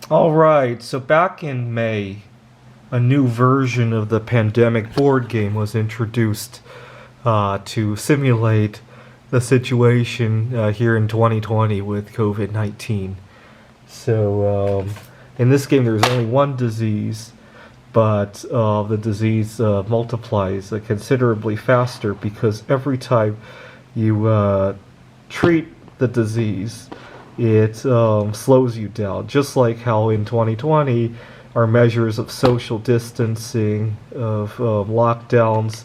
All right, so back in May, a new version of the Pandemic board game was introduced to simulate the situation here in 2020 with COVID 19. So, in this game, there's only one disease, but the disease multiplies considerably faster because every time you treat the disease, it slows you down. Just like how in 2020, our measures of social distancing, of lockdowns,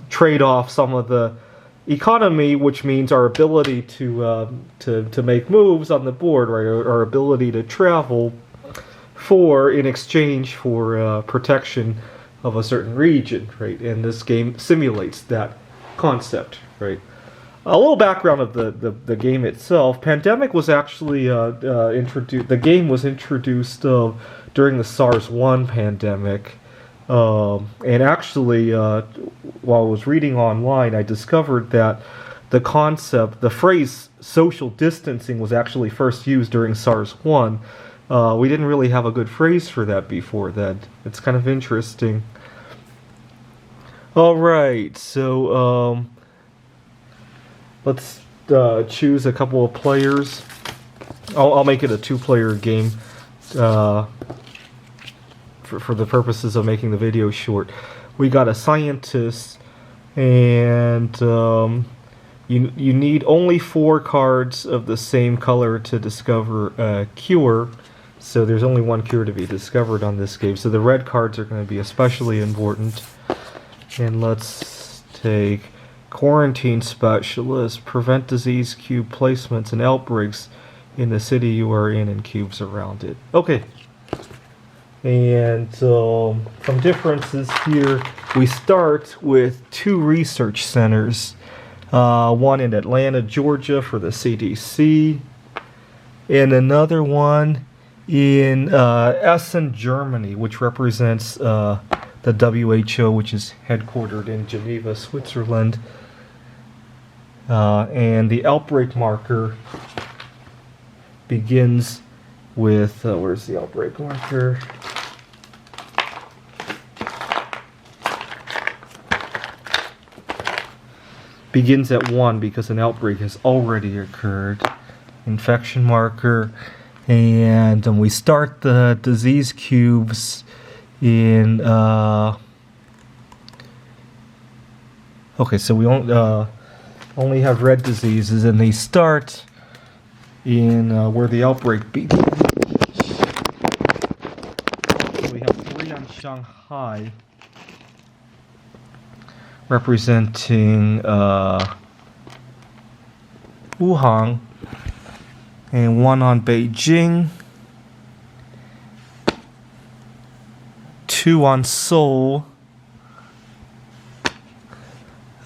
trade off some of the economy, which means our ability to make moves on the board, right? Our ability to travel for in exchange for protection of a certain region, right? And this game simulates that concept, right? A little background of the game itself. Pandemic was actually introduced. The game was introduced during the SARS-1 pandemic, and actually, while I was reading online, I discovered that the phrase "social distancing" was actually first used during SARS-1. We didn't really have a good phrase for that before then. It's kind of interesting. All right, so. Let's choose a couple of players. I'll make it a two-player game for the purposes of making the video short. We got a scientist, and you need only 4 cards of the same color to discover a cure. So there's only one cure to be discovered on this game. So the red cards are going to be especially important. And let's take Quarantine Specialist. Prevent disease cube placements and outbreaks in the city you are in and cubes around it. Okay. And some differences here. We start with 2 research centers. One in Atlanta, Georgia for the CDC. And another one in Essen, Germany, which represents the WHO, which is headquartered in Geneva, Switzerland. And the outbreak marker begins with, where's the outbreak marker? Begins at 1 because an outbreak has already occurred. Infection marker. And we start the disease cubes in okay, so we only have red diseases, and they start in where the outbreak begins. So we have 3 on Shanghai, representing Wuhan, and 1 on Beijing, 2 on Seoul,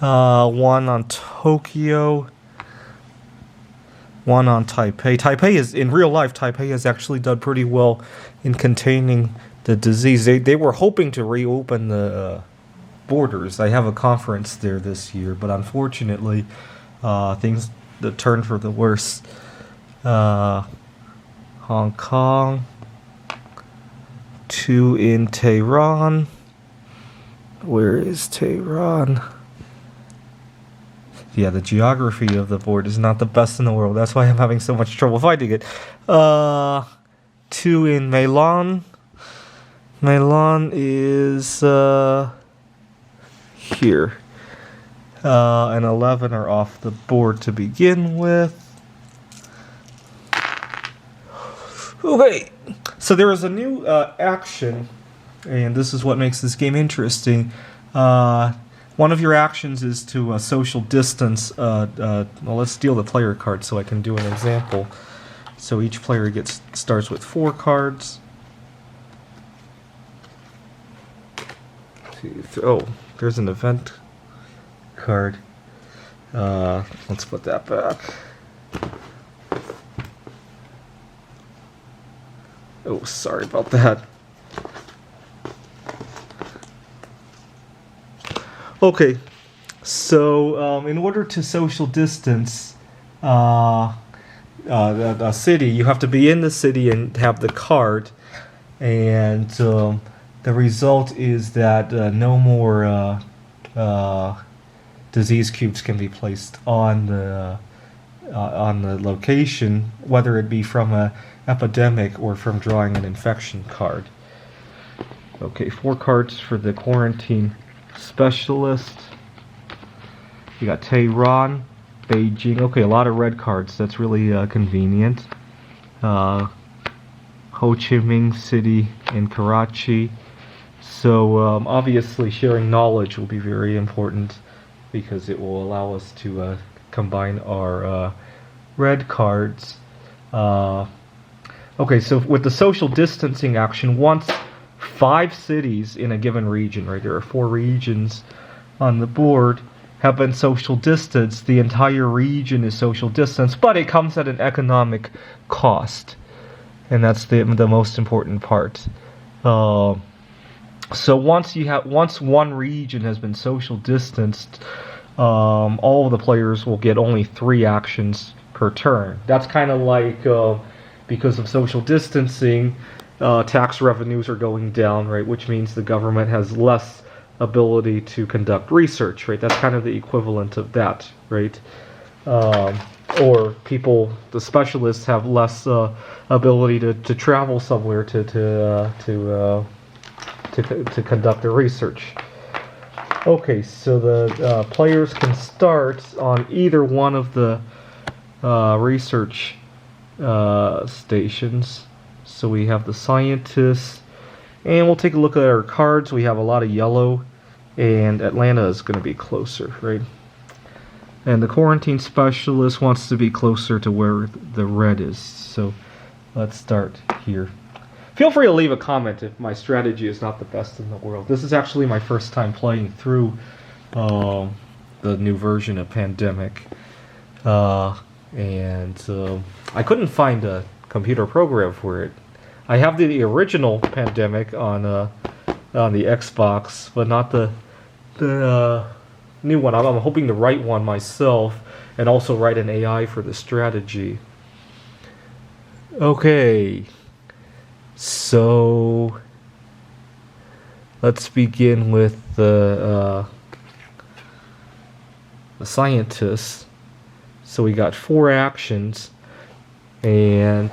1 on Tokyo, 1 on Taipei. Taipei is, in real life, Taipei has actually done pretty well in containing the disease. They were hoping to reopen the borders. They have a conference there this year, but unfortunately, things turned for the worse. Hong Kong, 2 in Tehran. Where is Tehran? Yeah, the geography of the board is not the best in the world. That's why I'm having so much trouble finding it. 2 in Milan. Milan is here. And 11 are off the board to begin with. Okay, so there is a new action, and this is what makes this game interesting. One of your actions is to social distance. Well, let's deal the player card so I can do an example. So each player starts with 4 cards. Oh, there's an event card. Let's put that back. Oh, sorry about that. Okay, so in order to social distance, a city, you have to be in the city and have the card, and the result is that no more disease cubes can be placed on the location, whether it be from a epidemic or from drawing an infection card. Okay, 4 cards for the quarantine specialist. You got Tehran, Beijing. Okay, a lot of red cards. That's really convenient. Ho Chi Minh City and Karachi. So obviously sharing knowledge will be very important because it will allow us to combine our red cards. Okay, so with the social distancing action, once 5 cities in a given region, right, there are 4 regions on the board, have been social distanced, the entire region is social distanced, but it comes at an economic cost. And that's the most important part. So once one region has been social distanced, all of the players will get only 3 actions per turn. That's kind of like because of social distancing, tax revenues are going down, right? Which means the government has less ability to conduct research, right? That's kind of the equivalent of that, right? Or people, the specialists, have less ability to travel somewhere to conduct their research. Okay, so the players can start on either one of the research stations. So we have the scientists, and we'll take a look at our cards. We have a lot of yellow, and Atlanta is going to be closer, right? And the quarantine specialist wants to be closer to where the red is. So let's start here. Feel free to leave a comment if my strategy is not the best in the world. This is actually my first time playing through the new version of Pandemic. And I couldn't find a computer program for it. I have the original Pandemic on the Xbox, but not the new one. I'm hoping to write one myself and also write an AI for the strategy. Okay, so let's begin with the scientists. So we got 4 actions, and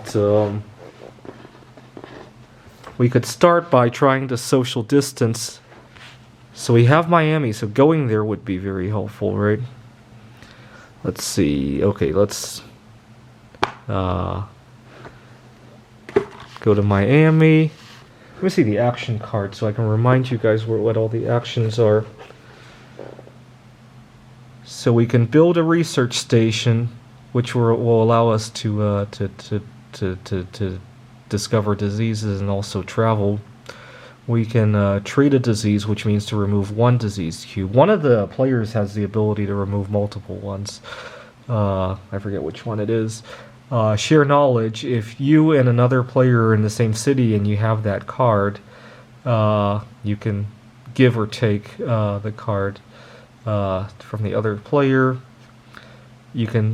we could start by trying to social distance. So we have Miami, so going there would be very helpful, right? Let's see. Okay, let's go to Miami. Let me see the action card so I can remind you guys what all the actions are. So we can build a research station, which will allow us to discover diseases and also travel. We can treat a disease, which means to remove 1 disease cube. One of the players has the ability to remove multiple ones. I forget which one it is. Share knowledge. If you and another player are in the same city and you have that card, you can give or take the card from the other player. You can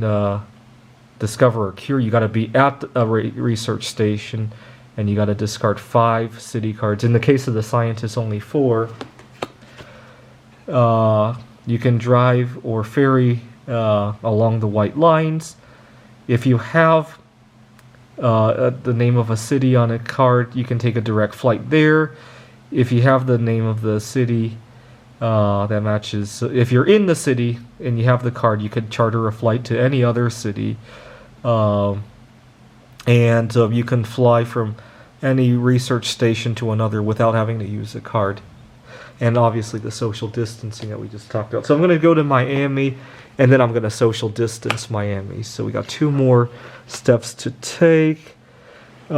discover a cure. You got to be at a research station, and you got to discard 5 city cards. In the case of the scientists, only 4. You can drive or ferry along the white lines. If you have the name of a city on a card, you can take a direct flight there. If you have the name of the city that matches, so if you're in the city and you have the card, you could charter a flight to any other city. And you can fly from any research station to another without having to use a card. And obviously the social distancing that we just talked about. So I'm going to go to Miami, and then I'm going to social distance Miami. So we got 2 more steps to take. We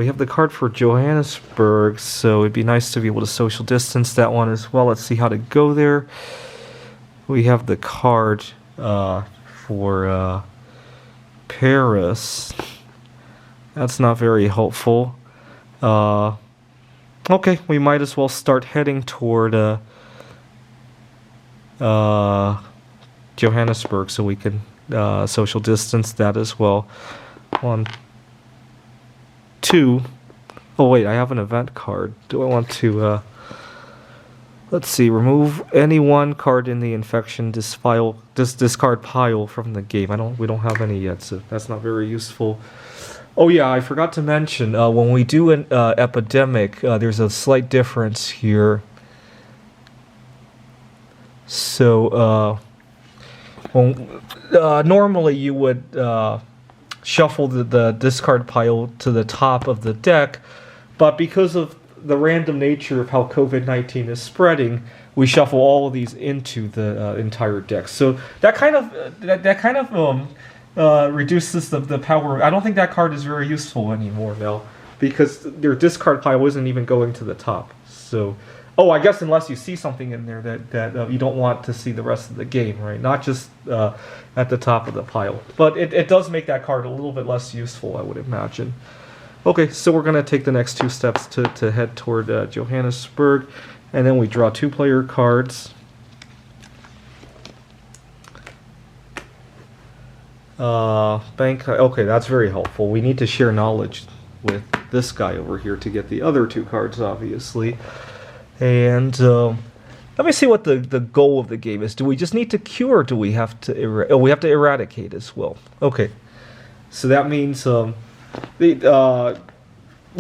have the card for Johannesburg, so it'd be nice to be able to social distance that one as well. Let's see how to go there. We have the card for Paris. That's not very helpful. Okay, we might as well start heading toward Johannesburg so we can social distance that as well. 1, 2. Oh wait, I have an event card. Do I want to? Let's see. Remove any one card in the infection discard pile from the game. We don't have any yet, so that's not very useful. Oh yeah, I forgot to mention when we do an epidemic, there's a slight difference here. So normally you would shuffle the discard pile to the top of the deck, but because of the random nature of how COVID-19 is spreading, we shuffle all of these into the entire deck. So that kind of reduces the power. I don't think that card is very useful anymore now, because their discard pile isn't even going to the top. So, I guess unless you see something in there that you don't want to see the rest of the game, right? Not just at the top of the pile. But it does make that card a little bit less useful, I would imagine. Okay, so we're going to take the next 2 steps to head toward Johannesburg. And then we draw 2 player cards. Okay, that's very helpful. We need to share knowledge with this guy over here to get the other 2 cards, obviously. And let me see what the goal of the game is. Do we just need to cure, or do we have to we have to eradicate as well? Okay, so that means you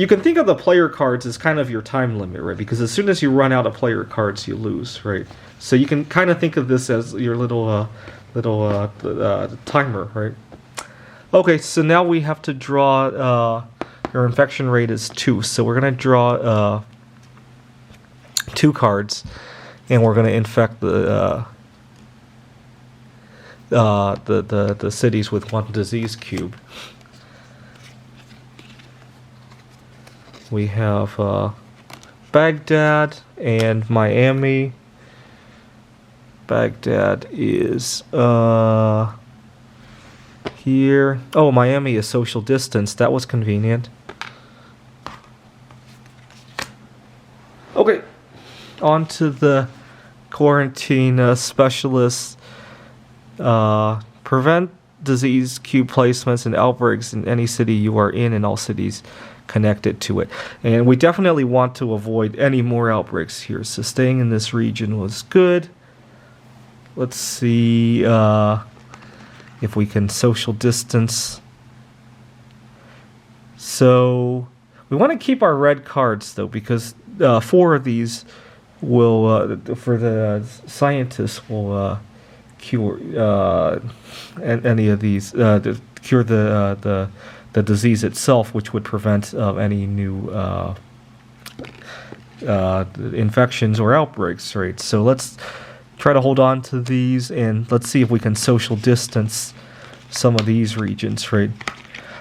can think of the player cards as kind of your time limit, right? Because as soon as you run out of player cards, you lose, right? So you can kind of think of this as your little timer, right? Okay, so now we have to draw. Your infection rate is 2, so we're gonna draw 2 cards, and we're gonna infect the cities with 1 disease cube. We have Baghdad and Miami. Baghdad is here. Oh, Miami is social distance. That was convenient. Okay, on to the quarantine specialists. Prevent disease cube placements and outbreaks in any city you are in and all cities connected to it. And we definitely want to avoid any more outbreaks here. So staying in this region was good. Let's see if we can social distance. So we want to keep our red cards though, because 4 of these will, for the scientists, will cure any of these, cure the disease itself, which would prevent any new infections or outbreaks, right? So let's try to hold on to these, and let's see if we can social distance some of these regions, right?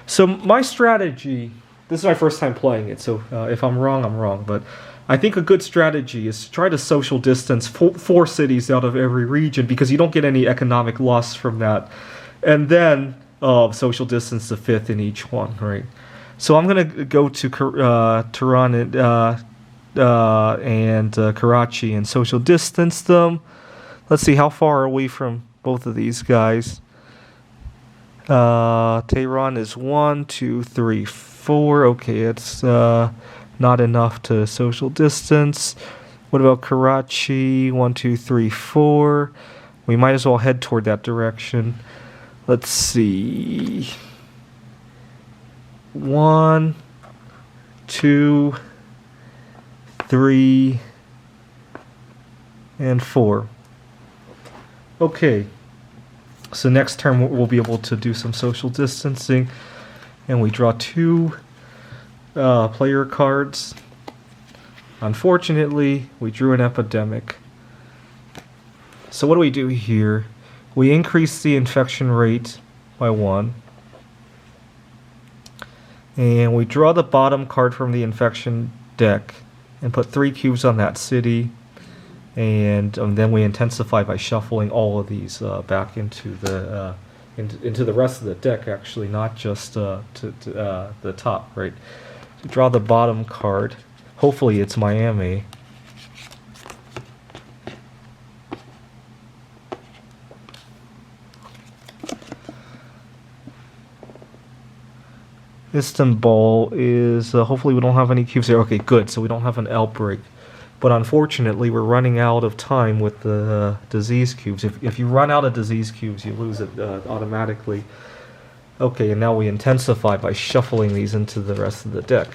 So my strategy, this is my first time playing it, so if I'm wrong, I'm wrong, but I think a good strategy is to try to social distance 4 cities out of every region, because you don't get any economic loss from that. And then social distance the 5th in each one, right? So I'm going to go to Tehran and Karachi and social distance them. Let's see, how far are we from both of these guys? Tehran is 1, 2, 3, 4. Okay, it's not enough to social distance. What about Karachi? 1, 2, 3, 4. We might as well head toward that direction. Let's see. 1, 2, 3, and 4. Okay. So next turn we'll be able to do some social distancing, and we draw 2 player cards. Unfortunately, we drew an epidemic. So what do we do here? We increase the infection rate by 1. And we draw the bottom card from the infection deck and put 3 cubes on that city. And then we intensify by shuffling all of these back into the rest of the deck, actually, not just to the top, right? So draw the bottom card. Hopefully it's Miami. Istanbul is, hopefully we don't have any cubes here. Okay, good, so we don't have an outbreak. But unfortunately, we're running out of time with the disease cubes. If you run out of disease cubes, you lose it automatically. Okay, and now we intensify by shuffling these into the rest of the deck.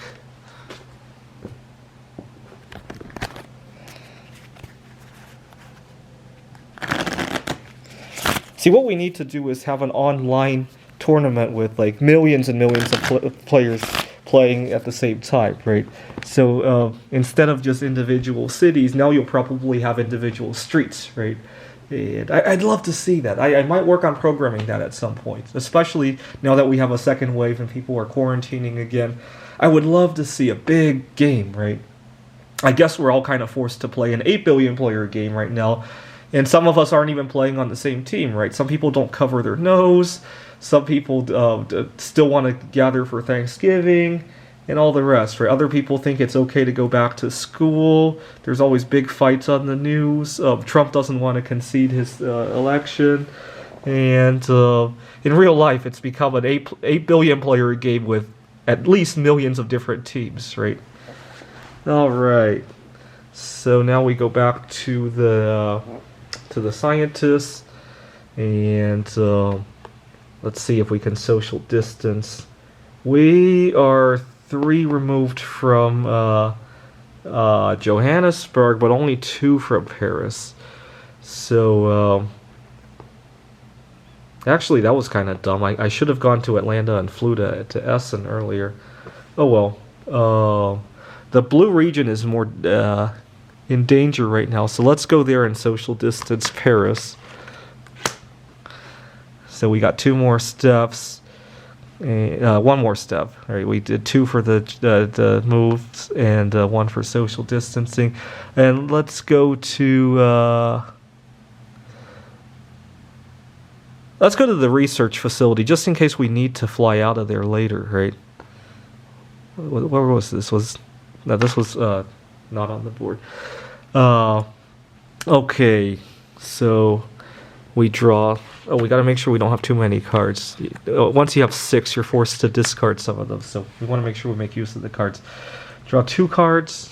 See, what we need to do is have an online tournament with like millions and millions of players playing at the same time, right? So instead of just individual cities, now you'll probably have individual streets, right? And I'd love to see that. I might work on programming that at some point, especially now that we have a second wave and people are quarantining again. I would love to see a big game, right? I guess we're all kind of forced to play an 8 billion player game right now. And some of us aren't even playing on the same team, right? Some people don't cover their nose. Some people still want to gather for Thanksgiving and all the rest, right? Other people think it's okay to go back to school. There's always big fights on the news. Trump doesn't want to concede his election. And in real life, it's become an 8 billion player game with at least millions of different teams, right? All right. So now we go back to the scientists, and let's see if we can social distance. We are 3 removed from Johannesburg, but only 2 from Paris. So actually, that was kind of dumb. I should have gone to Atlanta and flew to Essen earlier. Oh well. The blue region is more in danger right now, so let's go there and social distance Paris. So we got 2 more steps, 1 more step. All right, we did 2 for the moves and 1 for social distancing, and let's go to the research facility just in case we need to fly out of there later. Right? Where was this? This was not on the board. Okay, so we draw. Oh, we got to make sure we don't have too many cards. Once you have 6, you're forced to discard some of them. So we want to make sure we make use of the cards. Draw 2 cards.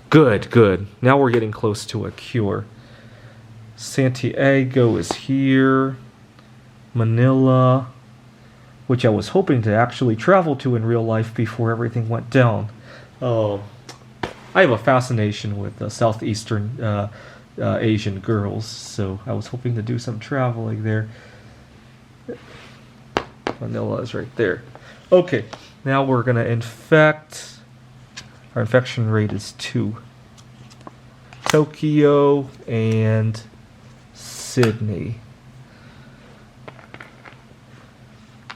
Good. Now we're getting close to a cure. Santiago is here. Manila, which I was hoping to actually travel to in real life before everything went down. I have a fascination with Southeastern Asian girls, so I was hoping to do some traveling there. Manila is right there. Okay, now we're going to infect. Our infection rate is 2. Tokyo and Sydney.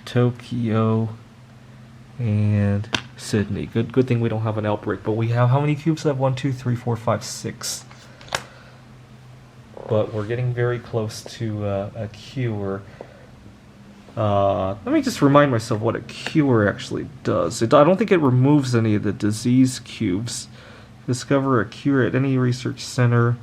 Tokyo and Sydney. Good thing we don't have an outbreak. But we have how many cubes? I have 1, 2, 3, 4, 5, 6. But we're getting very close to a cure. Let me just remind myself what a cure actually does. I don't think it removes any of the disease cubes. Discover a cure at any research center.